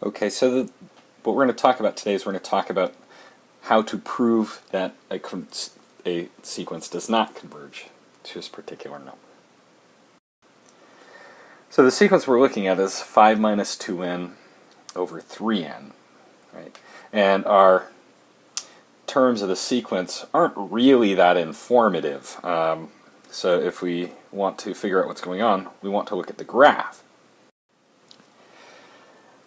Okay, so what we're going to talk about today is we're going to talk about how to prove that a sequence does not converge to this particular number. So the sequence we're looking at is 5 minus 2n over 3n, right? And our terms of the sequence aren't really that informative. So if we want to figure out what's going on, we want to look at the graph.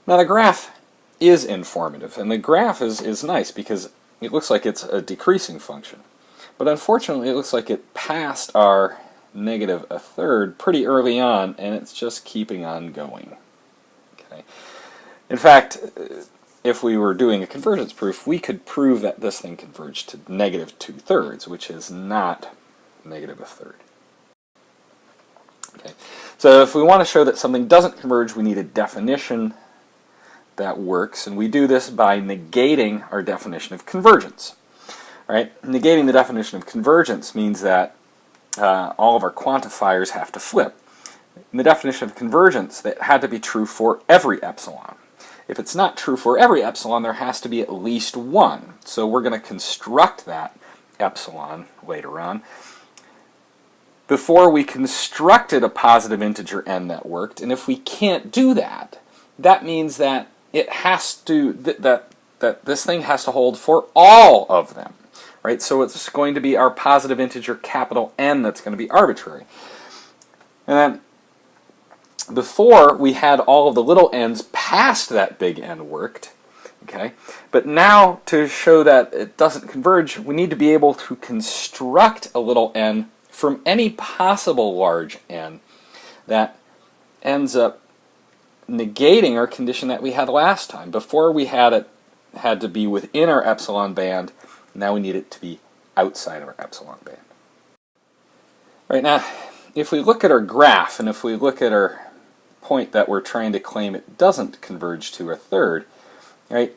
Now the graph is informative, and the graph is nice because it looks like it's a decreasing function. But unfortunately, it looks like it passed our negative a third pretty early on, and it's just keeping on going. Okay. In fact, if we were doing a convergence proof, we could prove that this thing converged to negative 2/3, which is not negative a third. Okay. So if we want to show that something doesn't converge, we need a definition that works, and we do this by negating our definition of convergence. Right? Negating the definition of convergence means that all of our quantifiers have to flip. In the definition of convergence, that had to be true for every epsilon. If it's not true for every epsilon, there has to be at least one. So we're going to construct that epsilon later on. Before we constructed a positive integer n that worked, and if we can't do that, that means that it has to that this thing has to hold for all of them, right? So it's going to be our positive integer capital N that's going to be arbitrary. And then before we had all of the little n's past that big N worked, okay? But now to show that it doesn't converge, we need to be able to construct a little n from any possible large n that ends up negating our condition that we had last time. Before we had to be within our epsilon band, now we need it to be outside of our epsilon band. Right now, if we look at our graph, and if we look at our point that we're trying to claim it doesn't converge to a third, right?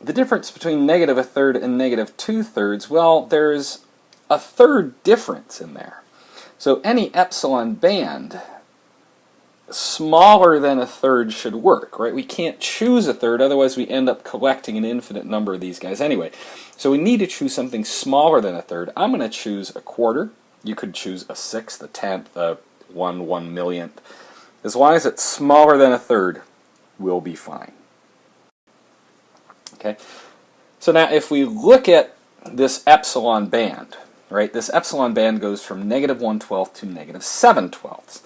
The difference between negative a third and negative 2/3, well, there's a third difference in there. So any epsilon band smaller than a third should work, right? We can't choose a third, otherwise we end up collecting an infinite number of these guys anyway. So we need to choose something smaller than a third. I'm going to choose a quarter. You could choose a sixth, a tenth, a 1/1,000,000th. As long as it's smaller than a third, we'll be fine. Okay. So now if we look at this epsilon band, right? This epsilon band goes from negative 1/12 to negative 7/12.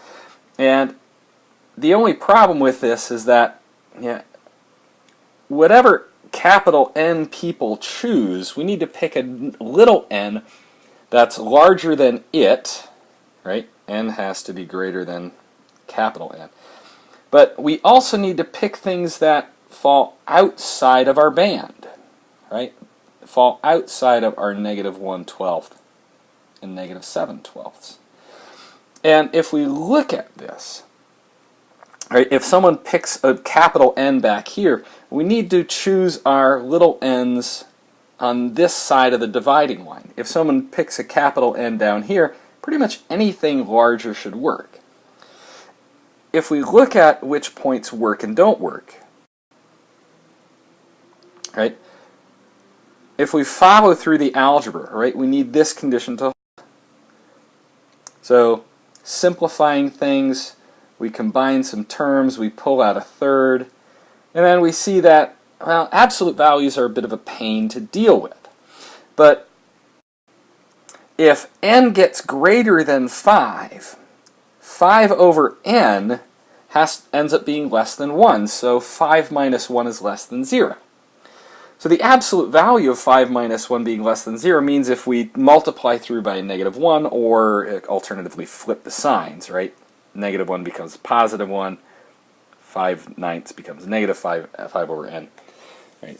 And the only problem with this is that whatever capital N people choose, we need to pick a little n that's larger than it, right? N has to be greater than capital N. But we also need to pick things that fall outside of our band, right? Fall outside of our negative 1/12 and negative 7/12. And if we look at this, right, if someone picks a capital N back here, we need to choose our little n's on this side of the dividing line. If someone picks a capital N down here, pretty much anything larger should work. If we look at which points work and don't work, right, if we follow through the algebra, right, we need this condition to hold. So simplifying things, we combine some terms, we pull out a third, and then we see that, well, absolute values are a bit of a pain to deal with. But if n gets greater than 5, 5 over n ends up being less than 1, so 5 minus 1 is less than 0. So the absolute value of 5 minus 1 being less than 0 means if we multiply through by negative 1, or alternatively flip the signs, right? Negative 1 becomes positive 1, 5/9 becomes negative 5 over n. Right?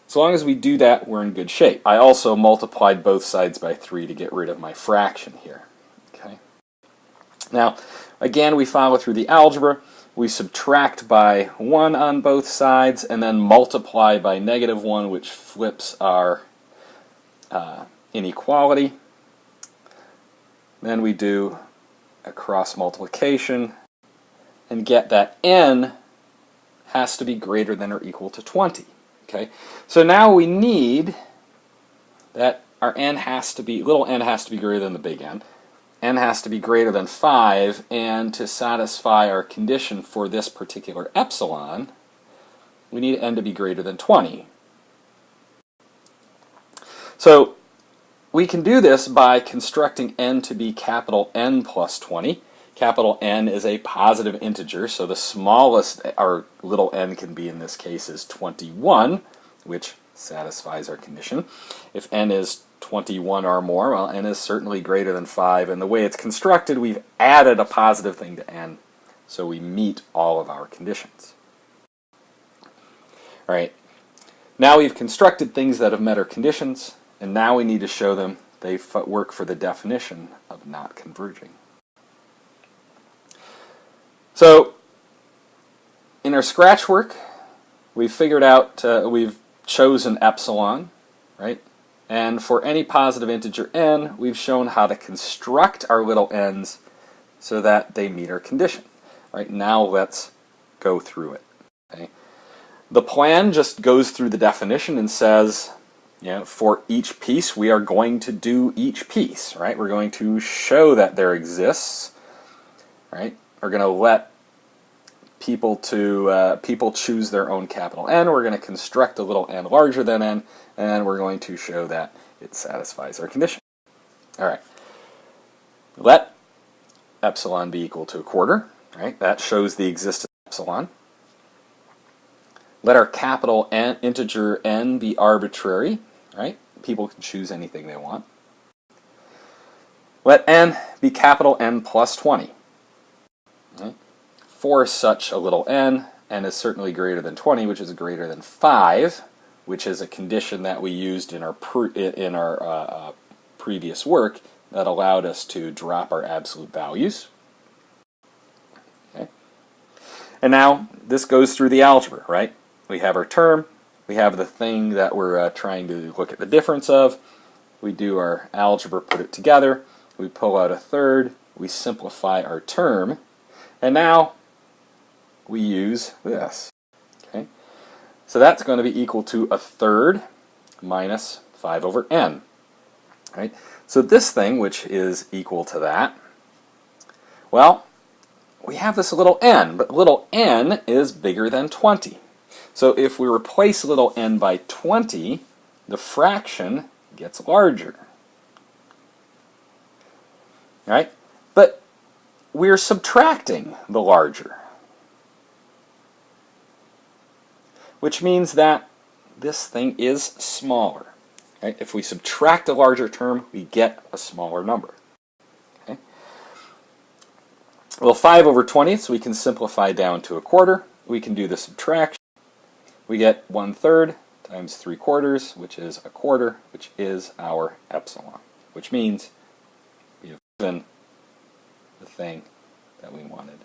As long as we do that, we're in good shape. I also multiplied both sides by 3 to get rid of my fraction here. Okay. Now, again, we follow through the algebra. We subtract by 1 on both sides, and then multiply by negative 1, which flips our inequality. Then we do a cross multiplication and get that n has to be greater than or equal to 20. Okay, so now we need that our n has to be, little n has to be greater than the big N. N has to be greater than 5, and to satisfy our condition for this particular epsilon, we need n to be greater than 20. So we can do this by constructing n to be capital N plus 20. Capital N is a positive integer, so the smallest our little n can be in this case is 21, which satisfies our condition. If n is 21 or more, well, n is certainly greater than 5, and the way it's constructed, we've added a positive thing to n, so we meet all of our conditions. All right, now we've constructed things that have met our conditions, and now we need to show them they work for the definition of not converging. So, in our scratch work, we've figured out, we've chosen epsilon, right? And for any positive integer n, we've shown how to construct our little n's so that they meet our condition. Right, now let's go through it. Okay? The plan just goes through the definition and says, for each piece, we are going to do each piece, right? We're going to show that there exists, right? We're going to let people choose their own capital N. We're going to construct a little n larger than n, and we're going to show that it satisfies our condition. All right. Let epsilon be equal to a quarter, right? That shows the existence of epsilon. Let our capital N, integer n be arbitrary, right? People can choose anything they want. Let n be capital N plus 20. Right? For such a little n is certainly greater than 20, which is greater than 5, which is a condition that we used in our previous work that allowed us to drop our absolute values. Okay. And now this goes through the algebra, right? We have our term, we have the thing that we're trying to look at the difference of. We do our algebra, put it together, we pull out a third, we simplify our term, and now we use this. Okay? So that's going to be equal to a third minus 5 over n. Right? So this thing, which is equal to that, well, we have this little n, but little n is bigger than 20. So if we replace little n by 20, the fraction gets larger. Right? But we're subtracting the larger, which means that this thing is smaller. Right? If we subtract a larger term, we get a smaller number. Okay? Well, 5 over 20ths we can simplify down to a quarter. We can do the subtraction. We get 1/3 times 3/4, which is a quarter, which is our epsilon, which means we have given the thing that we wanted.